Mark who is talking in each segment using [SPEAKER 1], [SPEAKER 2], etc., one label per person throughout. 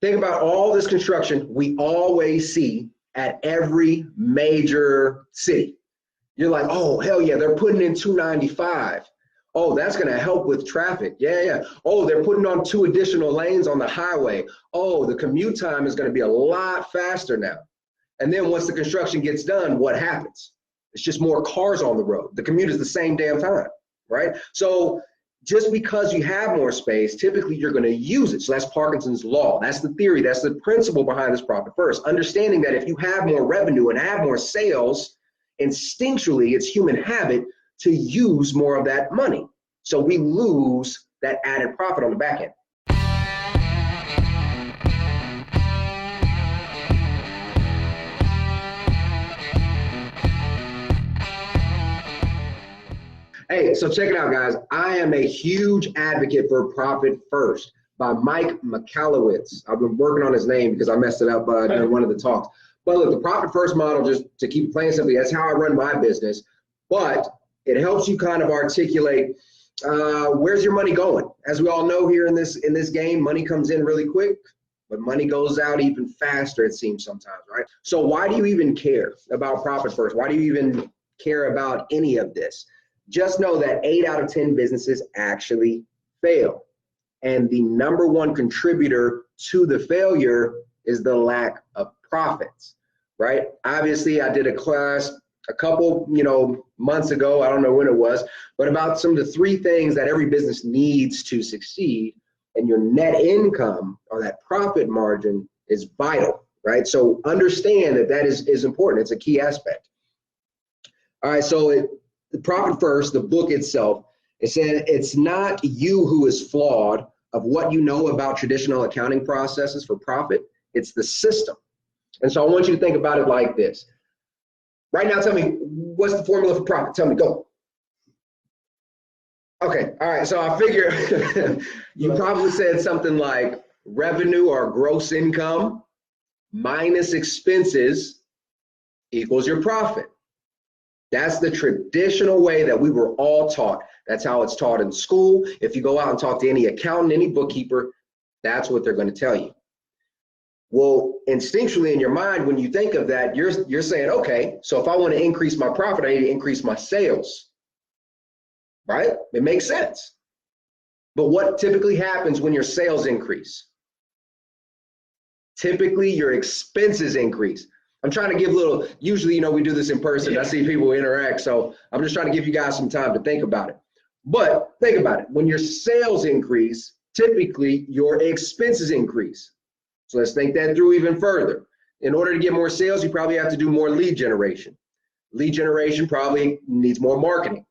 [SPEAKER 1] Think about all this construction we always see at every major city. You're like, oh, hell yeah, they're putting in 295. Oh, that's going to help with traffic. Yeah, yeah. Oh, they're putting on 2 additional lanes on the highway. Oh, the commute time is going to be a lot faster now. And then once the construction gets done, what happens? It's just more cars on the road. The commute is the same damn time, right? So just because you have more space, typically you're going to use it. So that's Parkinson's law. That's the theory. That's the principle behind this profit first. Understanding that if you have more revenue and have more sales, instinctually, it's human habit to use more of that money. So we lose that added profit on the back end. Hey, so check it out, guys. I am a huge advocate for Profit First by Mike Michalowicz. I've been working on his name because I messed it up during one of the talks. But look, the Profit First model, just to keep it plain and simply, that's how I run my business. But it helps you kind of articulate where's your money going. As we all know here in this game, money comes in really quick, but money goes out even faster, it seems sometimes, right? So why do you even care about Profit First? Why do you even care about any of this? Just know that 8 out of 10 businesses actually fail. And the number one contributor to the failure is the lack of profits, right? Obviously, I did a class a couple, months ago, I don't know when it was, but about some of the 3 things that every business needs to succeed, and your net income or that profit margin is vital, right? So understand that is important. It's a key aspect. All right, so the Profit First, the book itself, it said it's not you who is flawed of what you know about traditional accounting processes for profit, it's the system. And so I want you to think about it like this. Right now, tell me, what's the formula for profit? Tell me, go. Okay, all right, so I figure you probably said something like revenue or gross income minus expenses equals your profit. That's the traditional way that we were all taught. That's how it's taught in school. If you go out and talk to any accountant, any bookkeeper, that's what they're going to tell you. Well, instinctually in your mind, when you think of that, you're saying, okay, so if I want to increase my profit, I need to increase my sales, right? It makes sense. But what typically happens when your sales increase? Typically, your expenses increase. I'm trying to give usually, we do this in person. I see people interact. So I'm just trying to give you guys some time to think about it. But think about it. When your sales increase, typically your expenses increase. So let's think that through even further. In order to get more sales, you probably have to do more lead generation. Lead generation probably needs more marketing.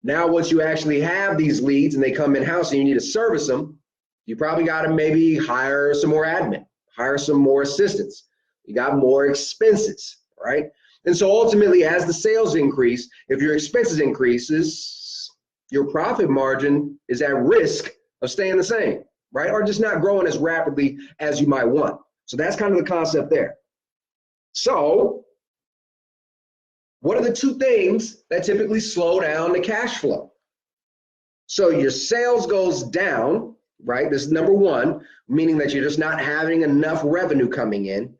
[SPEAKER 1] Now, once you actually have these leads and they come in-house and you need to service them, you probably got to maybe hire some more admin, hire some more assistants. You got more expenses, right? And so ultimately, as the sales increase, if your expenses increases, your profit margin is at risk of staying the same, right? Or just not growing as rapidly as you might want. So that's kind of the concept there. So what are the 2 things that typically slow down the cash flow? So your sales goes down, right? This is number 1, meaning that you're just not having enough revenue coming in.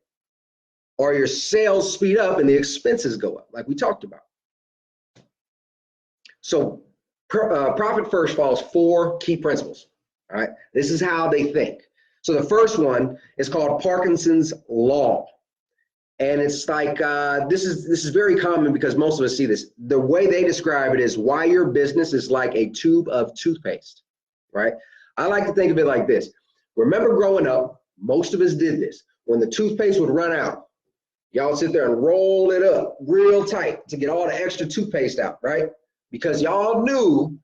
[SPEAKER 1] Or your sales speed up and the expenses go up, like we talked about. So Profit First follows 4 key principles, all right? This is how they think. So the first one is called Parkinson's law. And it's like, this is very common because most of us see this. The way they describe it is why your business is like a tube of toothpaste, right? I like to think of it like this. Remember growing up, most of us did this. When the toothpaste would run out, y'all sit there and roll it up real tight to get all the extra toothpaste out, right? Because y'all knew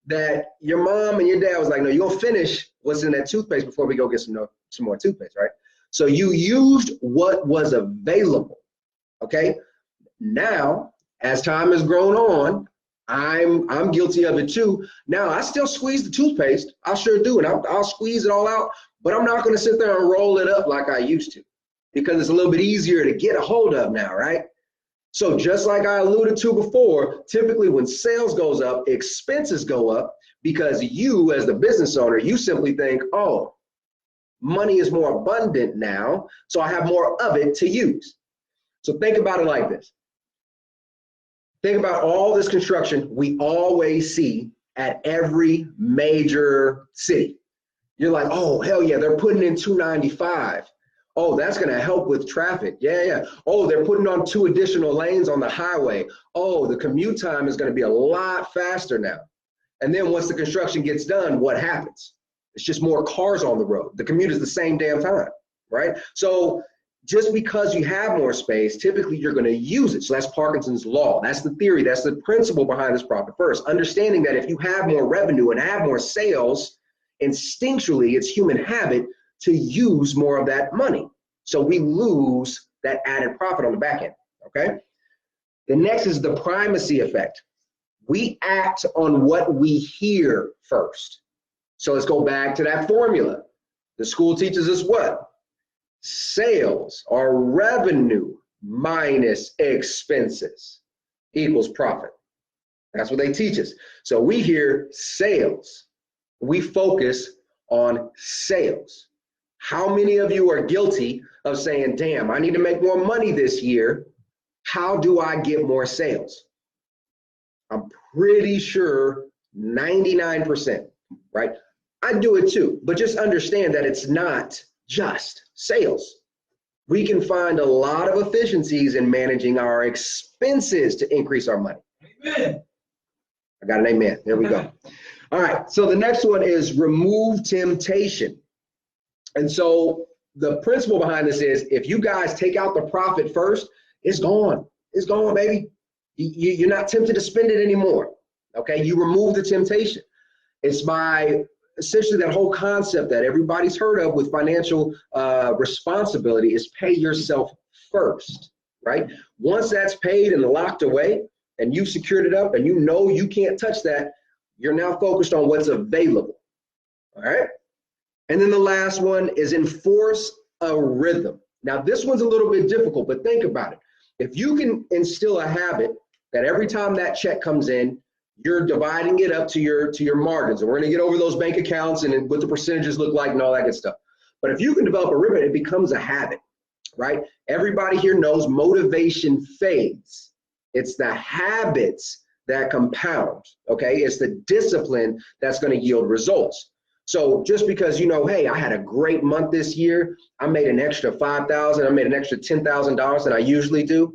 [SPEAKER 1] that your mom and your dad was like, no, you're gonna finish what's in that toothpaste before we go get some more toothpaste, right? So you used what was available, okay? Now, as time has grown on, I'm guilty of it too. Now, I still squeeze the toothpaste. I sure do, and I'll squeeze it all out, but I'm not gonna sit there and roll it up like I used to, because it's a little bit easier to get a hold of now, right? So just like I alluded to before, typically when sales goes up, expenses go up because you as the business owner, you simply think, oh, Money is more abundant now, so I have more of it to use. So think about it like this. Think about all this construction we always see at every major city. You're like, oh, hell yeah, they're putting in 295. Oh, that's going to help with traffic. Yeah. Oh, they're putting on 2 additional lanes on the highway. Oh, the commute time is going to be a lot faster now. And then once the construction gets done, what happens? It's just more cars on the road. The commute is the same damn time, right? So just because you have more space, typically you're going to use it. So that's Parkinson's law. That's the theory. That's the principle behind this profit first. Understanding that if you have more revenue and have more sales, instinctually, it's human habit to use more of that money. So we lose that added profit on the back end, okay? The next is the primacy effect. We act on what we hear first. So let's go back to that formula. The school teaches us what? Sales or revenue minus expenses equals profit. That's what they teach us. So we hear sales. We focus on sales. How many of you are guilty of saying, damn, I need to make more money this year. How do I get more sales? I'm pretty sure 99%, right? I do it too, but just understand that it's not just sales. We can find a lot of efficiencies in managing our expenses to increase our money. Amen. I got an amen. There we go. All right, so the next one is remove temptation. And so the principle behind this is if you guys take out the profit first, it's gone. It's gone, baby. You're not tempted to spend it anymore, okay? You remove the temptation. It's by essentially that whole concept that everybody's heard of with financial responsibility is pay yourself first, right? Once that's paid and locked away and you've secured it up and you know you can't touch that, you're now focused on what's available, all right? And then the last one is enforce a rhythm. Now, this one's a little bit difficult, but think about it. If you can instill a habit that every time that check comes in, you're dividing it up to your margins. And we're going to get over those bank accounts and what the percentages look like and all that good stuff. But if you can develop a rhythm, it becomes a habit, right? Everybody here knows motivation fades. It's the habits that compound, okay? It's the discipline that's going to yield results. So just because you know, hey, I had a great month this year, I made an extra $5,000, I made an extra $10,000 than I usually do,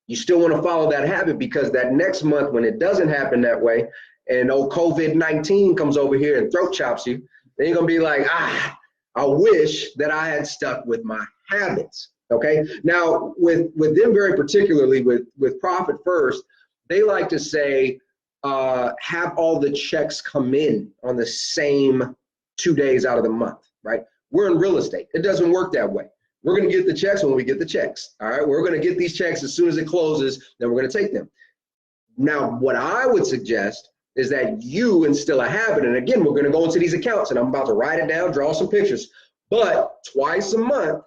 [SPEAKER 1] you still want to follow that habit because that next month when it doesn't happen that way and old COVID-19 comes over here and throat chops you, then you're going to be like, I wish that I had stuck with my habits, okay? Now, with them very particularly, with Profit First, they like to say, have all the checks come in on the same 2 days out of the month, right? We're in real estate. It doesn't work that way. We're going to get the checks when we get the checks, all right? We're going to get these checks as soon as it closes, then we're going to take them. Now, what I would suggest is that you instill a habit, and again, we're going to go into these accounts, and I'm about to write it down, draw some pictures, but twice a month,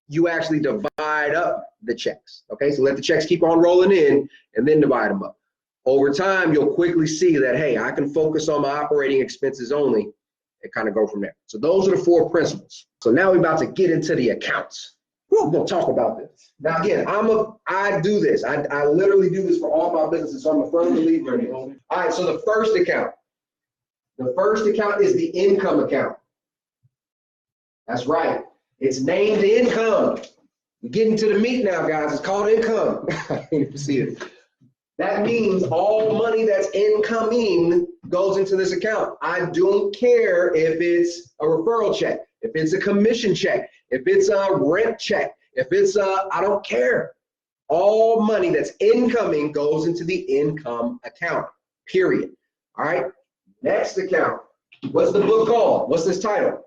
[SPEAKER 1] you actually divide up the checks, okay? So let the checks keep on rolling in, and then divide them up. Over time, you'll quickly see that, hey, I can focus on my operating expenses only and kind of go from there. So those are the 4 principles. So now we're about to get into the accounts. We're going to talk about this. Now, again, I do this. I literally do this for all my businesses, so I'm a firm believer in it. All right, so the first account. The first account is the income account. That's right. It's named income. We're getting to the meat now, guys. It's called income. You see it. That means all money that's incoming goes into this account. I don't care if it's a referral check, if it's a commission check, if it's a rent check, if it's I don't care. All money that's incoming goes into the income account, period. All right, next account. What's the book called? What's this title?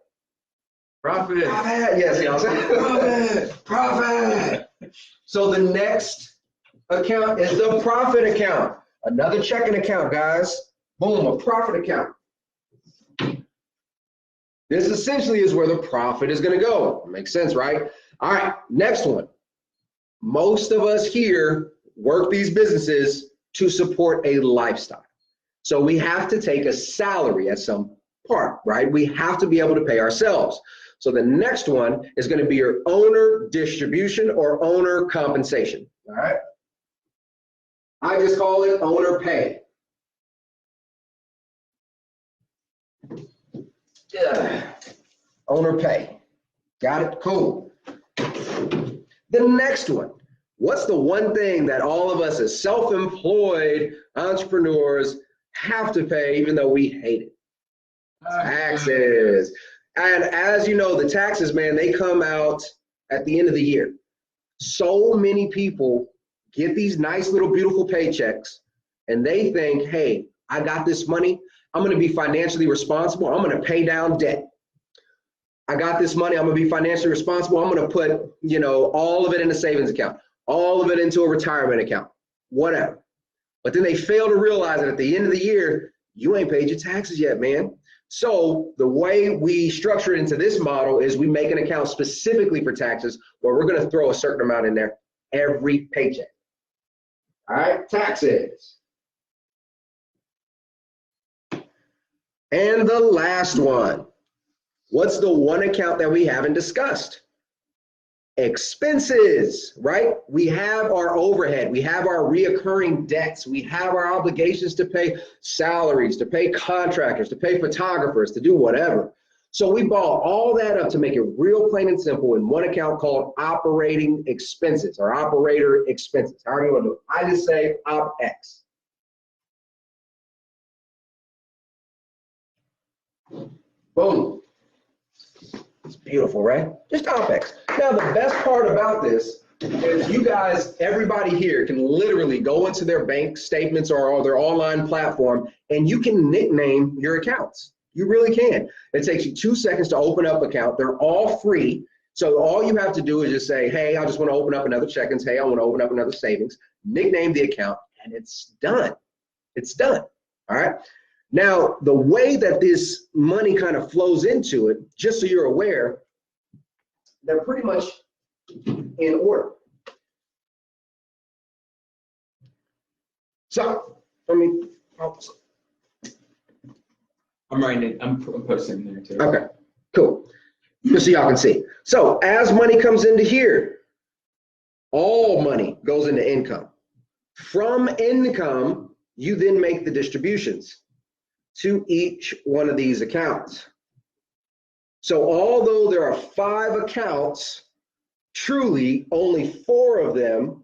[SPEAKER 1] Profit. Profit, yes, y'all say profit. So the next account is the profit account. Another checking account, guys. Boom, a profit account. This essentially is where the profit is going to go. Makes sense, right? All right, next one. Most of us here work these businesses to support a lifestyle. So we have to take a salary at some part, right? We have to be able to pay ourselves. So the next one is going to be your owner distribution or owner compensation. All right. I just call it owner pay. Yeah. Owner pay. Got it? Cool. The next one. What's the one thing that all of us as self-employed entrepreneurs have to pay even though we hate it? Taxes. And as you know, the taxes, man, they come out at the end of the year. So many people get these nice little beautiful paychecks and they think, hey, I got this money. I'm going to be financially responsible. I'm going to pay down debt. I got this money. I'm going to be financially responsible. I'm going to put, all of it in a savings account, all of it into a retirement account, whatever. But then they fail to realize that at the end of the year, you ain't paid your taxes yet, man. So the way we structure it into this model is we make an account specifically for taxes where we're going to throw a certain amount in there every paycheck. All right, taxes. And the last one. What's the one account that we haven't discussed? Expenses, right? We have our overhead, we have our reoccurring debts, we have our obligations to pay salaries, to pay contractors, to pay photographers, to do whatever. So we ball all that up to make it real plain and simple in one account called operating expenses or operator expenses. How are you going to do it? I just say OpEx. Boom. It's beautiful, right? Just OpEx. Now, the best part about this is you guys, everybody here can literally go into their bank statements or their online platform and you can nickname your accounts. You really can. It takes you 2 seconds to open up an account. They're all free. So all you have to do is just say, hey, I just want to open up another checkings. Hey, I want to open up another savings. Nickname the account and it's done. It's done. All right. Now, the way that this money kind of flows into it, just so you're aware, they're pretty much in order. So, I'm
[SPEAKER 2] writing it. I'm posting there too.
[SPEAKER 1] Okay, cool. Just so y'all can see. So, as money comes into here, all money goes into income. From income, you then make the distributions to each one of these accounts. So although there are 5 accounts, truly only 4 of them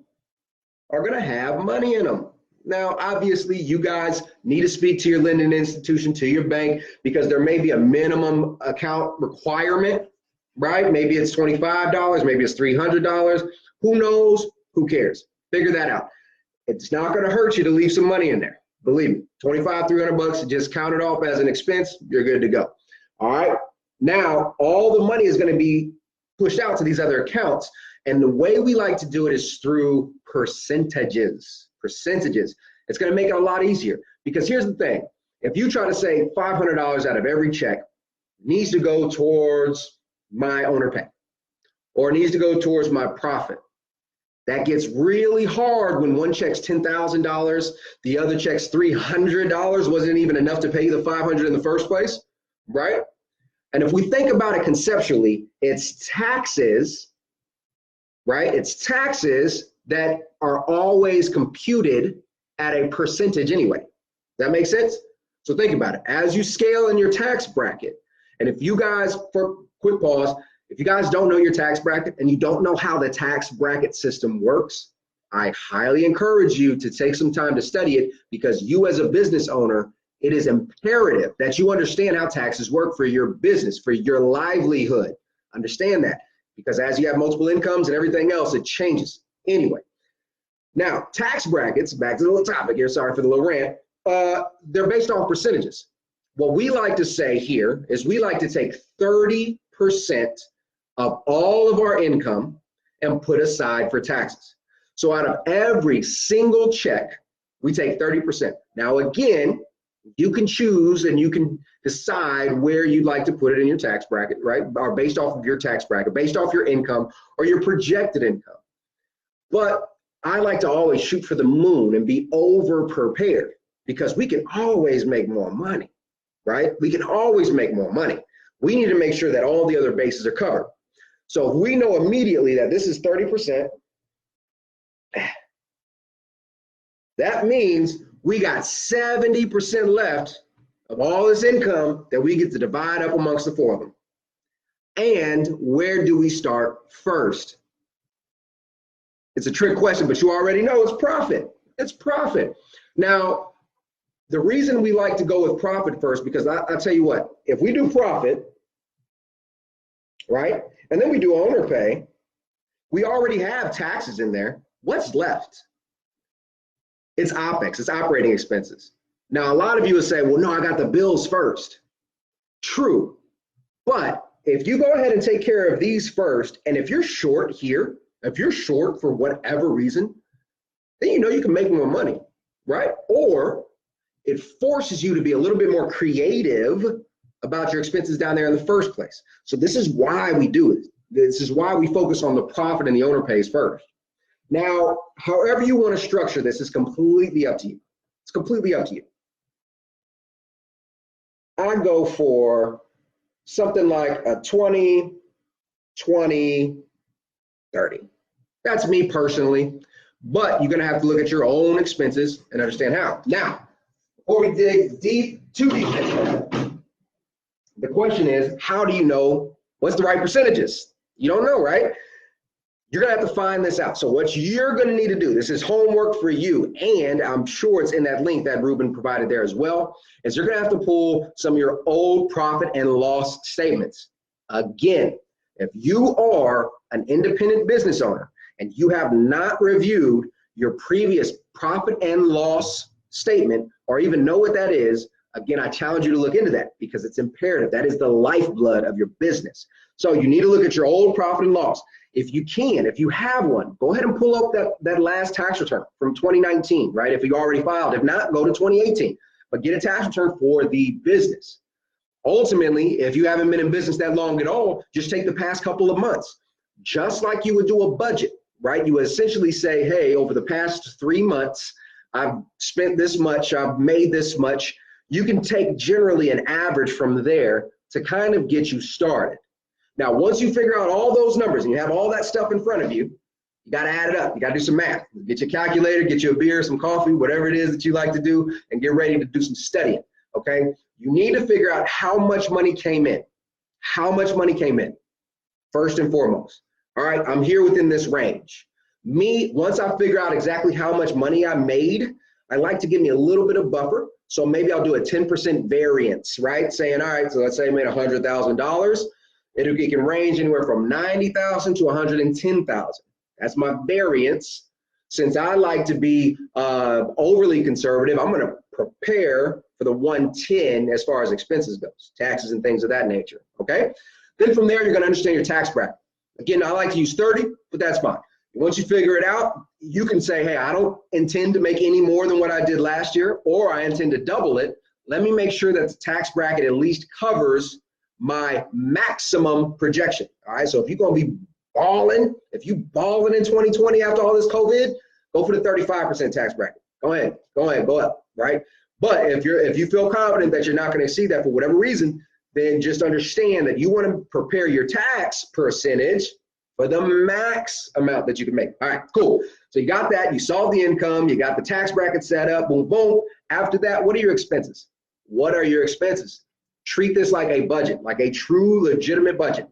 [SPEAKER 1] are going to have money in them. Now, obviously, you guys need to speak to your lending institution, to your bank, because there may be a minimum account requirement, right? Maybe it's $25, maybe it's $300. Who knows? Who cares? Figure that out. It's not going to hurt you to leave some money in there. Believe me, $25, $300, just count it off as an expense, you're good to go. All right, now all the money is going to be pushed out to these other accounts. And the way we like to do it is through percentages. It's going to make it a lot easier because here's the thing. If you try to say $500 out of every check needs to go towards my owner pay or needs to go towards my profit, that gets really hard when one check's $10,000, the other check's $300, wasn't even enough to pay you the $500 in the first place, right? And if we think about it conceptually, it's taxes, right? It's taxes that are always computed at a percentage anyway. Does that make sense? So think about it. As you scale in your tax bracket, and if you guys, for quick pause, if you guys don't know your tax bracket and you don't know how the tax bracket system works, I highly encourage you to take some time to study it because you as a business owner, it is imperative that you understand how taxes work for your business, for your livelihood. Understand that because as you have multiple incomes and everything else, it changes. Anyway, now tax brackets, back to the little topic here, sorry for the little rant, they're based on percentages. What we like to say here is we like to take 30% of all of our income and put aside for taxes. So out of every single check, we take 30%. Now again, you can choose and you can decide where you'd like to put it in your tax bracket, right? Or based off of your tax bracket, based off your income or your projected income. But I like to always shoot for the moon and be over prepared because we can always make more money, right? We can always make more money. We need to make sure that all the other bases are covered. So if we know immediately that this is 30%, that means we got 70% left of all this income that we get to divide up amongst the four of them. And where do we start first? It's a trick question, but you already know it's profit. It's profit. Now, the reason we like to go with profit first, because I'll tell you what, if we do profit, right, and then we do owner pay, we already have taxes in there. What's left? It's OPEX, it's operating expenses. Now, a lot of you will say, well, no, I got the bills first. True, but if you go ahead and take care of these first, and if you're short here, if you're short for whatever reason, then you know you can make more money, right? Or it forces you to be a little bit more creative about your expenses down there in the first place. So this is why we do it. This is why we focus on the profit and the owner pays first. Now, however you want to structure this is completely up to you. It's completely up to you. I go for something like a 20, 20, 30. That's me personally, but you're gonna have to look at your own expenses and understand how. Now, before we dig too deep into it, the question is, how do you know what's the right percentages? You don't know, right? You're gonna have to find this out. So what you're gonna need to do, this is homework for you, and I'm sure it's in that link that Ruben provided there as well, is you're gonna have to pull some of your old profit and loss statements. Again, if you are an independent business owner and you have not reviewed your previous profit and loss statement or even know what that is, again, I challenge you to look into that because it's imperative. That is the lifeblood of your business. So you need to look at your old profit and loss. If you can, if you have one, go ahead and pull up that last tax return from 2019, right? If you already filed. If not, go to 2018. But get a tax return for the business. Ultimately, if you haven't been in business that long at all, just take the past couple of months. Just like you would do a budget, right? You would essentially say, hey, over the past 3 months, I've spent this much, I've made this much. You can take generally an average from there to kind of get you started. Now, once you figure out all those numbers and you have all that stuff in front of you, you got to add it up. You got to do some math. Get your calculator, get you a beer, some coffee, whatever it is that you like to do, and get ready to do some studying, okay? You need to figure out how much money came in. How much money came in, first and foremost. All right, I'm here within this range. Me, once I figure out exactly how much money I made, I like to give me a little bit of buffer. So maybe I'll do a 10% variance, right? Saying, all right, so let's say I made $100,000. It can range anywhere from 90,000 to 110,000. That's my variance. Since I like to be overly conservative, I'm going to prepare for the 110 as far as expenses goes, taxes and things of that nature. Okay. Then from there, you're going to understand your tax bracket. Again, I like to use 30, but that's fine. Once you figure it out, you can say, hey, I don't intend to make any more than what I did last year, or I intend to double it. Let me make sure that the tax bracket at least covers my maximum projection. All right, so if you're going to be balling, if you balling in 2020 after all this COVID, go for the 35% tax bracket. Go ahead, go up, right? But if you feel confident that you're not going to exceed that for whatever reason, then just understand that you want to prepare your tax percentage for the max amount that you can make. All right, cool. So you got that, you solved the income, you got the tax bracket set up, boom, boom. After that, what are your expenses? What are your expenses? Treat this like a budget, like a true legitimate budget.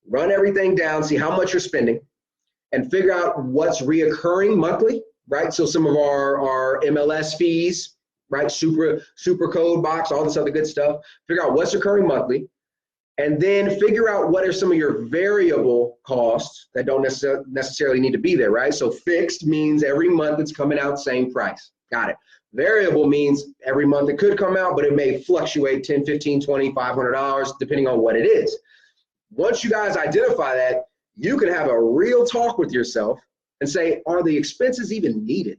[SPEAKER 1] Run everything down, see how much you're spending, and figure out what's reoccurring monthly, right? So some of our MLS fees, right? Super code box, all this other good stuff. Figure out what's occurring monthly, and then figure out what are some of your variable costs that don't necessarily need to be there, right? So fixed means every month it's coming out same price. Got it. Variable means every month it could come out, but it may fluctuate 10, 15, 20, $500, depending on what it is. Once you guys identify that, you can have a real talk with yourself and say, are the expenses even needed?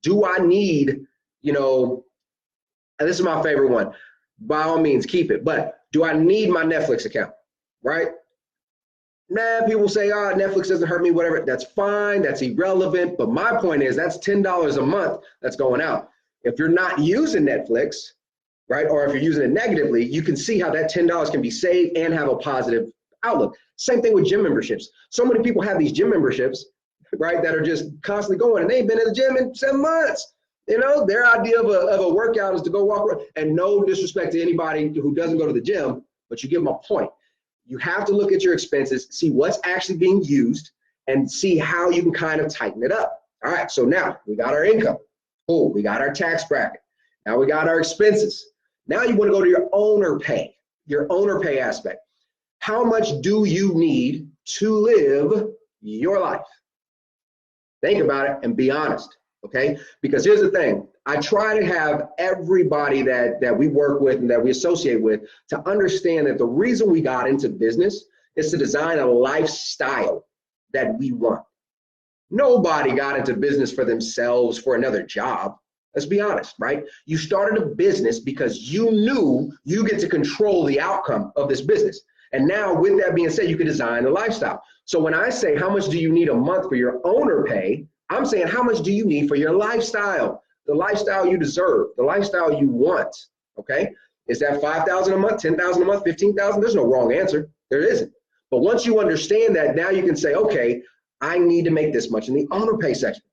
[SPEAKER 1] Do I need, and this is my favorite one, by all means, keep it, but do I need my Netflix account, right? Nah, people say, Netflix doesn't hurt me, whatever. That's fine, that's irrelevant, but my point is that's $10 a month that's going out. If you're not using Netflix, right? Or if you're using it negatively, you can see how that $10 can be saved and have a positive outlook. Same thing with gym memberships. So many people have these gym memberships, right, that are just constantly going, and they've been in the gym in 7 months. You know, their idea of a workout is to go walk around. And no disrespect to anybody who doesn't go to the gym, but you give them a point. You have to look at your expenses, see what's actually being used, and see how you can kind of tighten it up. All right, so now we got our income. Cool, we got our tax bracket. Now we got our expenses. Now you want to go to your owner pay aspect. How much do you need to live your life? Think about it and be honest, okay? Because here's the thing. I try to have everybody that we work with and that we associate with to understand that the reason we got into business is to design a lifestyle that we want. Nobody got into business for themselves for another job. Let's be honest, right? You started a business because you knew you get to control the outcome of this business. And now with that being said, you can design the lifestyle. So when I say how much do you need a month for your owner pay, I'm saying how much do you need for your lifestyle, the lifestyle you deserve, the lifestyle you want, okay? Is that $5,000 a month, $10,000 a month, $15,000? There's no wrong answer. There isn't. But once you understand that, now you can say, okay, I need to make this much in the owner pay section,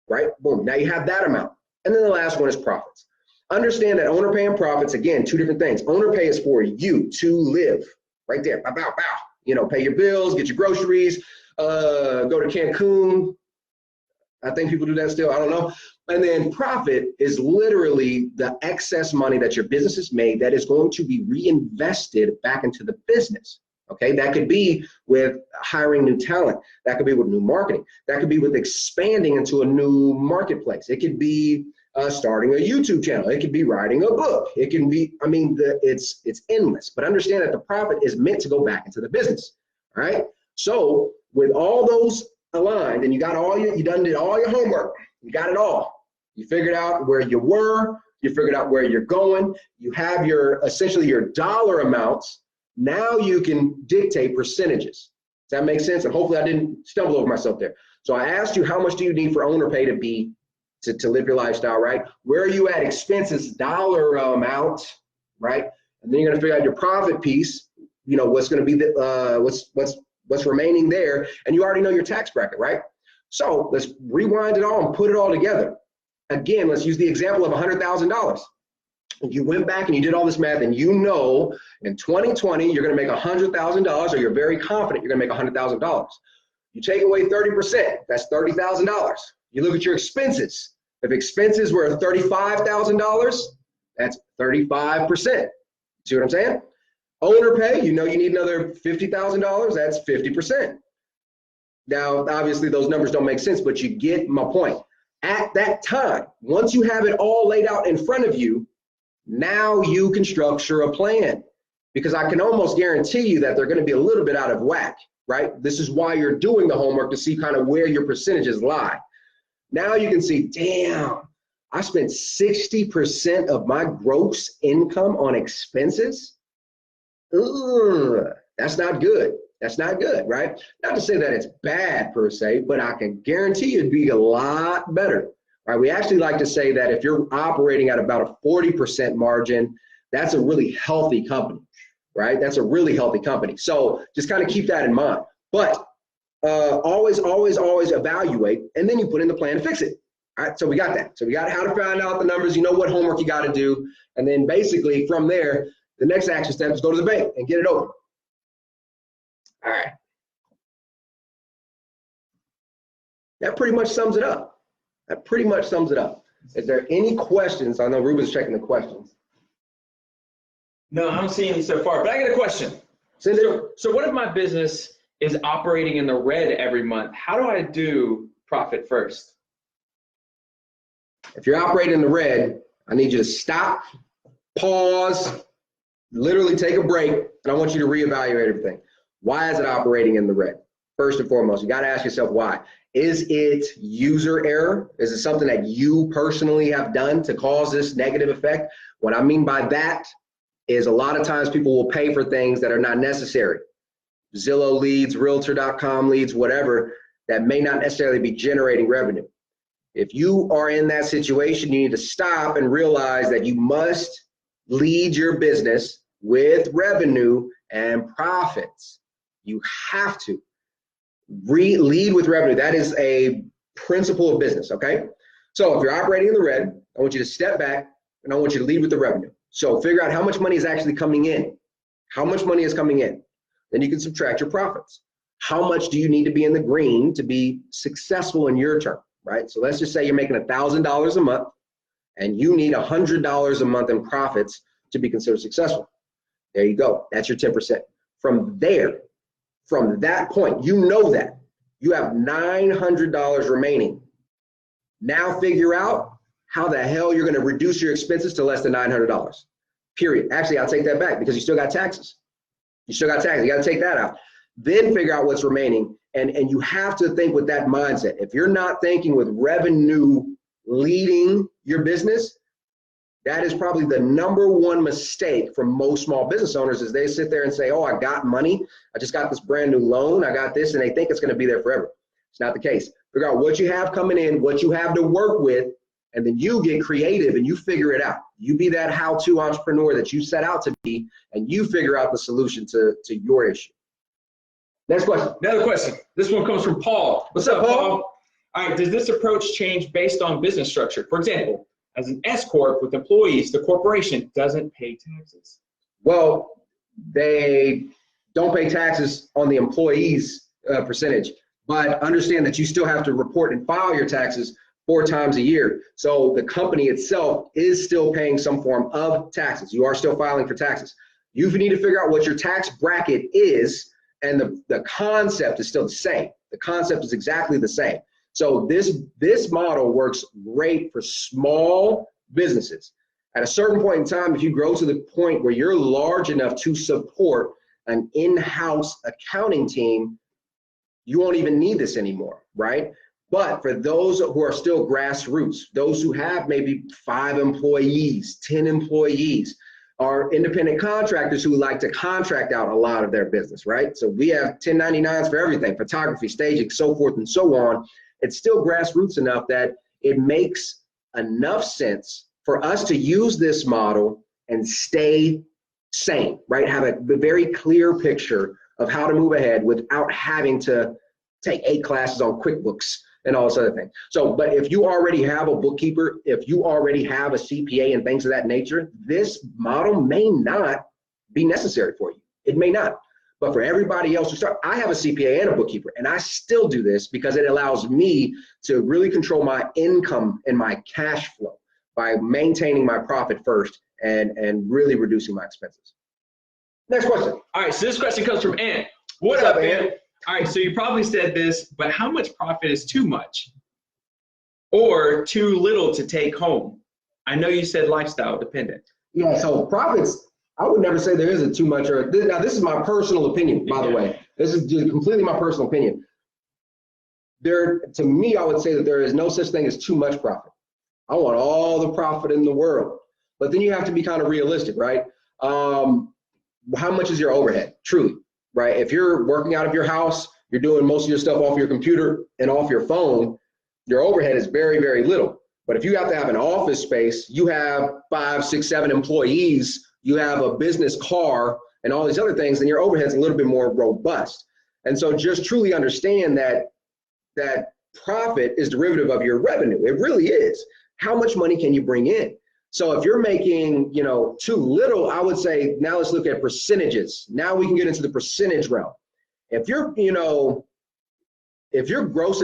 [SPEAKER 1] right? Boom, now you have that amount. And then the last one is profits. Understand that owner pay and profits, again, two different things. Owner pay is for you to live, right there, bow, bow, bow. You know, pay your bills, get your groceries, go to Cancun. I think people do that still, I don't know. And then profit is literally the excess money that your business has made that is going to be reinvested back into the business. Okay, that could be with hiring new talent. That could be with new marketing. That could be with expanding into a new marketplace. It could be starting a YouTube channel. It could be writing a book. It can be, I mean, it's endless. But understand that the profit is meant to go back into the business. All right. So with all those aligned, and you did all your homework. You got it all. You figured out where you were. You figured out where you're going. You have essentially your dollar amounts. Now you can dictate percentages. Does that make sense? And hopefully I didn't stumble over myself there. So I asked you, how much do you need for owner pay to live your lifestyle, right? Where are you at expenses, dollar amount, right? And then you're gonna figure out your profit piece, you know, what's gonna be what's remaining there. And you already know your tax bracket, right? So let's rewind it all and put it all together. Again, let's use the example of $100,000. If you went back and you did all this math and you know in 2020 you're going to make $100,000, or you're very confident you're going to make $100,000. You take away 30%, that's $30,000. You look at your expenses. If expenses were $35,000, that's 35%. See what I'm saying? Owner pay, you know you need another $50,000, that's 50%. Now, obviously those numbers don't make sense, but you get my point. At that time, once you have it all laid out in front of you, now you can structure a plan, because I can almost guarantee you that they're going to be a little bit out of whack, right? This is why you're doing the homework, to see kind of where your percentages lie. Now you can see, damn, I spent 60% of my gross income on expenses. Ugh, that's not good. That's not good, right? Not to say that it's bad per se, but I can guarantee you it'd be a lot better. Right, we actually like to say that if you're operating at about a 40% margin, that's a really healthy company, right? That's a really healthy company. So just kind of keep that in mind. But always evaluate, and then you put in the plan to fix it. All right, so we got that. So we got how to find out the numbers, you know what homework you got to do, and then basically from there, the next action step is go to the bank and get it open. All right. That pretty much sums it up. That pretty much sums it up. Is there any questions? I know Ruben's checking the questions.
[SPEAKER 2] No, I don't see any so far, but I got a question. So what if my business is operating in the red every month? How do I do profit first?
[SPEAKER 1] If you're operating in the red, I need you to stop, pause, literally take a break, and I want you to reevaluate everything. Why is it operating in the red? First and foremost, you got to ask yourself why. Is it user error? Is it something that you personally have done to cause this negative effect? What I mean by that is a lot of times people will pay for things that are not necessary. Zillow leads, Realtor.com leads, whatever, that may not necessarily be generating revenue. If you are in that situation, you need to stop and realize that you must lead your business with revenue and profits. You have to lead with revenue. That is a principle of business, okay? So if you're operating in the red, I want you to step back and I want you to lead with the revenue. So figure out how much money is actually coming in. How much money is coming in? Then you can subtract your profits. How much do you need to be in the green to be successful in your term, right? So let's just say you're making $1,000 a month and you need $100 a month in profits to be considered successful. There you go. That's your 10%. From there, from that point, you know that you have $900 remaining. Now figure out how the hell you're going to reduce your expenses to less than $900. Period. Actually, I'll take that back because you still got taxes. You still got taxes. You got to take that out. Then figure out what's remaining. And you have to think with that mindset. If you're not thinking with revenue leading your business, that is probably the #1 mistake for most small business owners is they sit there and say, oh, I got money. I just got this brand new loan. I got this. And they think it's going to be there forever. It's not the case. Figure out what you have coming in, what you have to work with, and then you get creative and you figure it out. You be that how-to entrepreneur that you set out to be, and you figure out the solution to your issue. Next question.
[SPEAKER 2] Another question. This one comes from Paul.
[SPEAKER 1] What's up, Paul?
[SPEAKER 2] All right, does this approach change based on business structure? For example, as an S Corp with employees, the corporation doesn't pay taxes.
[SPEAKER 1] Well, they don't pay taxes on the employees' percentage, but understand that you still have to report and file your taxes 4 times a year. So the company itself is still paying some form of taxes. You are still filing for taxes. You need to figure out what your tax bracket is, and the concept is still the same. The concept is exactly the same. So this model works great for small businesses. At a certain point in time, if you grow to the point where you're large enough to support an in-house accounting team, you won't even need this anymore, right? But for those who are still grassroots, those who have maybe 5 employees, 10 employees, are independent contractors who like to contract out a lot of their business, right? So we have 1099s for everything, photography, staging, so forth and so on. It's still grassroots enough that it makes enough sense for us to use this model and stay sane, right? Have a very clear picture of how to move ahead without having to take 8 classes on QuickBooks and all this other thing. So, but if you already have a bookkeeper, if you already have a CPA and things of that nature, this model may not be necessary for you. It may not. But for everybody else who start, I have a CPA and a bookkeeper, and I still do this because it allows me to really control my income and my cash flow by maintaining my profit first and really reducing my expenses. Next question.
[SPEAKER 2] All right, so this question comes from Ant. What's up, Ant? All right, so you probably said this, but how much profit is too much or too little to take home? I know you said lifestyle dependent.
[SPEAKER 1] Yeah, so profits, I would never say there isn't too much. Now, this is my personal opinion, by the way. This is just completely my personal opinion. To me, I would say that there is no such thing as too much profit. I want all the profit in the world. But then you have to be kind of realistic, right? How much is your overhead, truly, right? If you're working out of your house, you're doing most of your stuff off your computer and off your phone, your overhead is very, very little. But if you have to have an office space, you have 5, 6, 7 employees, you have a business car and all these other things, then your overhead's a little bit more robust. And so just truly understand that profit is derivative of your revenue. It really is. How much money can you bring in? So if you're making, too little, I would say, now let's look at percentages. Now we can get into the percentage realm. If you're grossing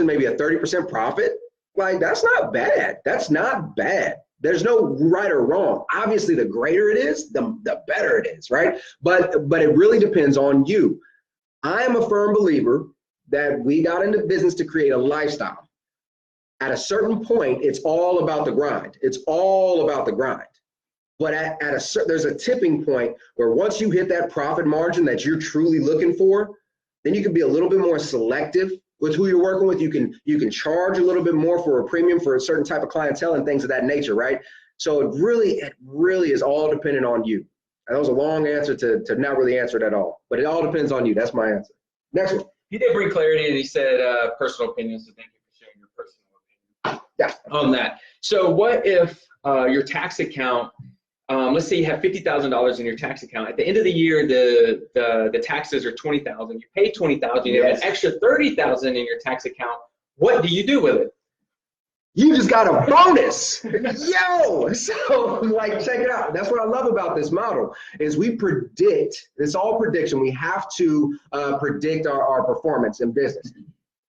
[SPEAKER 1] maybe a 30% profit, like that's not bad. That's not bad. There's no right or wrong. Obviously, the greater it is, the better it is, right? But it really depends on you. I am a firm believer that we got into business to create a lifestyle. At a certain point, it's all about the grind. It's all about the grind. But there's a tipping point where once you hit that profit margin that you're truly looking for, then you can be a little bit more selective with who you're working with. You can charge a little bit more for a premium for a certain type of clientele and things of that nature, right? So it really is all dependent on you. That was a long answer to not really answer it at all, but it all depends on you. That's my answer. Next one.
[SPEAKER 2] He did bring clarity and he said personal opinion, so thank you for sharing your personal opinion on that. So what if your tax account let's say you have $50,000 in your tax account. At the end of the year, the taxes are $20,000. You pay $20,000. You have an extra $30,000 in your tax account. What do you do with it?
[SPEAKER 1] You just got a bonus. Yo, so like, check it out. That's what I love about this model is we predict, it's all prediction. We have to predict our performance in business.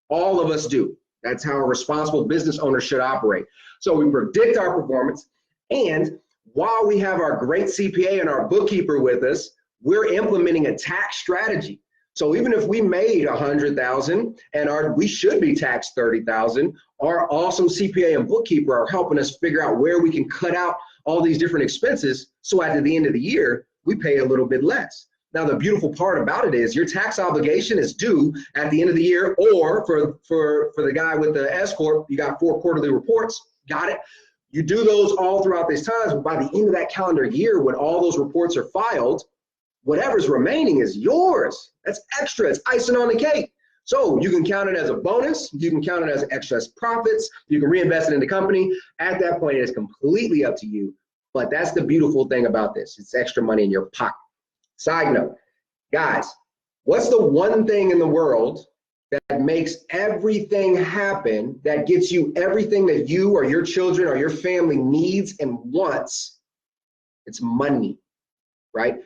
[SPEAKER 1] All of us do. That's how a responsible business owner should operate. So we predict our performance, and while we have our great CPA and our bookkeeper with us, we're implementing a tax strategy. So even if we made $100,000 and we should be taxed $30,000, our awesome CPA and bookkeeper are helping us figure out where we can cut out all these different expenses. So at the end of the year, we pay a little bit less. Now, the beautiful part about it is your tax obligation is due at the end of the year, or for the guy with the S Corp, you got 4 quarterly reports, got it? You do those all throughout these times, but by the end of that calendar year, when all those reports are filed, whatever's remaining is yours. That's extra, it's icing on the cake. So you can count it as a bonus, you can count it as extra profits, you can reinvest it in the company. At that point, it's completely up to you. But that's the beautiful thing about this. It's extra money in your pocket. Side note, guys, what's the one thing in the world that makes everything happen, that gets you everything that you or your children or your family needs and wants? It's money, right?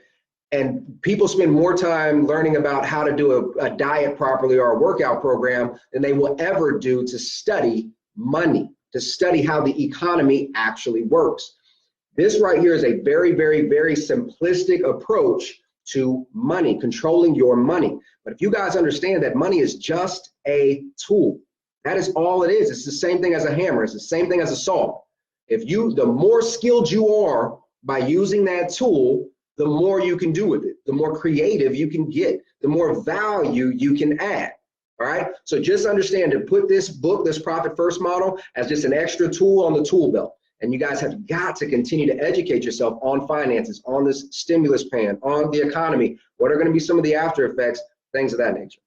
[SPEAKER 1] And people spend more time learning about how to do a diet properly or a workout program than they will ever do to study money, to study how the economy actually works. This right here is a very, very, very simplistic approach to money, controlling your money. But if you guys understand that money is just a tool, that is all it is. It's the same thing as a hammer. It's the same thing as a saw. The more skilled you are by using that tool, the more you can do with it, the more creative you can get, the more value you can add. All right. So just understand to put this book, this Profit First model, as just an extra tool on the tool belt. And you guys have got to continue to educate yourself on finances, on this stimulus plan, on the economy. What are going to be some of the after effects, things of that nature.